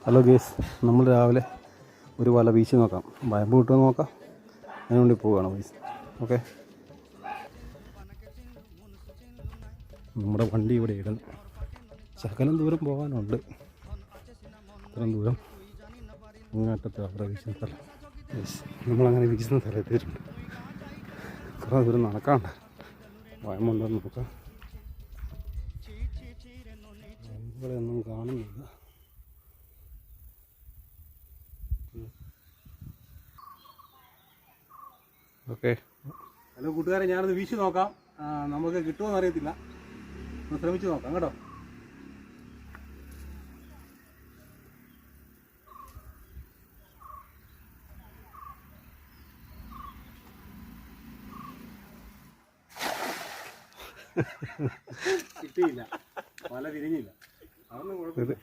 Hello guys, നമ്മൾ രാവിലെ ഒരു വല വീശി നോക്കാം, വയമ്പ് കിട്ടുമെന്ന് നോക്കാം. അതിനുവേണ്ടി പോവുകയാണ് ഗേസ്. ഓക്കെ, നമ്മുടെ വണ്ടി ഇവിടെ ഇടുന്നു. ശകലം ദൂരം പോകാനുണ്ട്. ഇത്രയും ദൂരം അങ്ങോട്ടത്തെ അവിടെ വീശുന്ന സ്ഥലം. ഗേസ്, നമ്മളങ്ങനെ വീശുന്ന സ്ഥലം എത്തിയിട്ടുണ്ട്. കുറേ ദൂരം നടക്കാണ്ട്. വയമ്പുണ്ടോന്ന് നോക്കാം. വയമ്പുകളെ ഒന്നും കാണുന്നില്ല. ഓക്കെ, ഹലോ കൂട്ടുകാരെ, ഞാനത് വീശി നോക്കാം. നമുക്ക് കിട്ടുമോയെന്ന് അറിയത്തില്ല. ഒന്ന് ശ്രമിച്ച് നോക്കാം കേട്ടോ. കിട്ടിയില്ല, വല വിരിഞ്ഞില്ല. അതൊന്നും കുഴപ്പമില്ല.